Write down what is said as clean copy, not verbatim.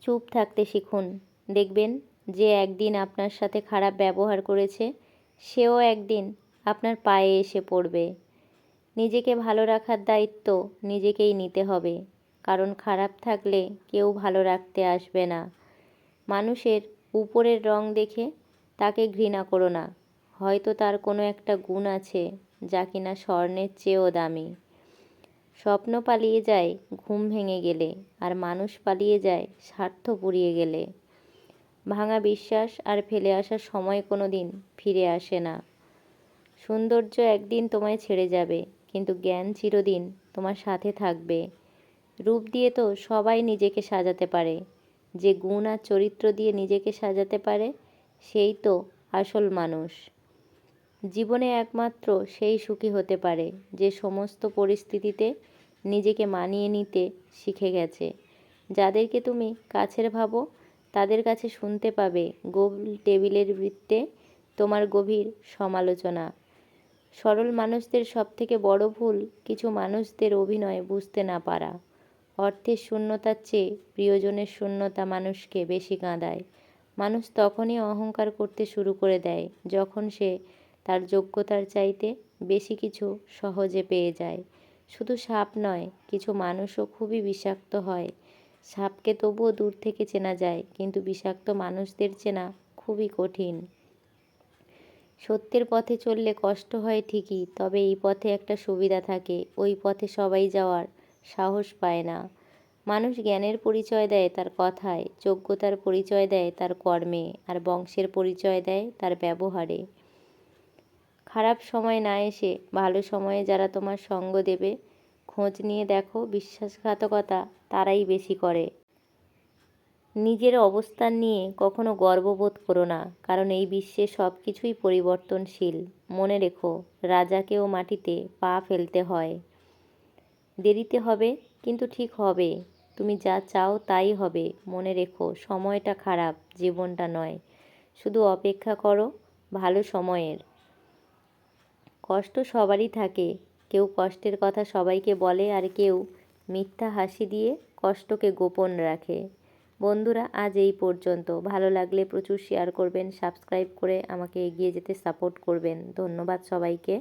চুপ থাকতে শিখুন। দেখবেন যে একদিন আপনার সাথে খারাপ ব্যবহার করেছে সেও একদিন আপনার পায়ে এসে পড়বে। নিজেকে ভালো রাখার দায়িত্ব নিজেকেই নিতে হবে, কারণ খারাপ থাকলে কেউ ভালো রাখতে আসবে না। মানুষের উপরের রং দেখে তাকে ঘৃণা করো না। হয়তো তার কোনো একটা গুণ আছে যা কিনা স্বর্ণের চেয়েও দামি। স্বপ্ন পালিয়ে যায় ঘুম ভেঙে গেলে, আর মানুষ পালিয়ে যায় স্বার্থ পুড়িয়ে গেলে। ভাঙা বিশ্বাস আর ফেলে আসার সময় কোনো দিন ফিরে আসে না। সৌন্দর্য একদিন তোমায় ছেড়ে যাবে, কিন্তু জ্ঞান চিরদিন তোমার সাথে থাকবে। রূপ দিয়ে তো সবাই নিজেকে সাজাতে পারে, যে গুণ আর চরিত্র দিয়ে নিজেকে সাজাতে পারে সেই তো আসল মানুষ। জীবনে একমাত্র সেই সুখী হতে পারে যে সমস্ত পরিস্থিতিতে নিজেকে মানিয়ে নিতে শিখে গেছে। যাদেরকে তুমি কাছের ভাবো তাদের কাছে শুনতে পাবে গোল টেবিলের বৃত্তে তোমার গভীর সমালোচনা। সরল মানুষদের সবথেকে বড় ভুল কিছু মানুষদের অভিনয় বুঝতে না পারা। অর্থের শূন্যতার চেয়ে প্রিয়জনের শূন্যতা মানুষকে বেশি কাঁদায়। মানুষ তখনই অহংকার করতে শুরু করে দেয় যখন সে তার যোগ্যতার চাইতে বেশি কিছু সহজে পেয়ে যায়। শুধু সাপ নয়, কিছু মানুষও খুবই বিষাক্ত হয়। সাপকে তবুও দূর থেকে চেনা যায়, কিন্তু বিষাক্ত মানুষদের চেনা খুবই কঠিন। সত্যের পথে চললে কষ্ট হয় ঠিকই, তবে এই পথে একটা সুবিধা থাকে, ওই পথে সবাই যাওয়ার সাহস পায় না। মানুষ জ্ঞানের পরিচয় দেয় তার কথায়, যোগ্যতার পরিচয় দেয় তার কর্মে, আর বংশের পরিচয় দেয় তার ব্যবহারে। খারাপ সময় না এসে ভালো সময়ে যারা তোমার সঙ্গ দেবে, খোঁজ নিয়ে দেখো, বিশ্বাসঘাতকতা তারাই বেশি করে। নিজের অবস্থান নিয়ে কখনো গর্ববোধ করো না, কারণ এই বিশ্বে সব কিছুই পরিবর্তনশীল। মনে রেখো, রাজাকেও মাটিতে পা ফেলতে হয়। দেরিতে হবে, কিন্তু ঠিক হবে। তুমি যা চাও তাই হবে। মনে রেখো, সময়টা খারাপ, জীবনটা নয়। শুধু অপেক্ষা করো ভালো সময়ের। কষ্ট সবারই থাকে, কেউ কষ্টের কথা সবাইকে বলে, আর কেউ মিথ্যা হাসি দিয়ে কষ্টকে গোপন রাখে। বন্ধুরা, আজ এই পর্যন্ত। ভালো লাগলে প্রচুর শেয়ার করবেন, সাবস্ক্রাইব করে আমাকে এগিয়ে যেতে সাপোর্ট করবেন। ধন্যবাদ সবাইকে।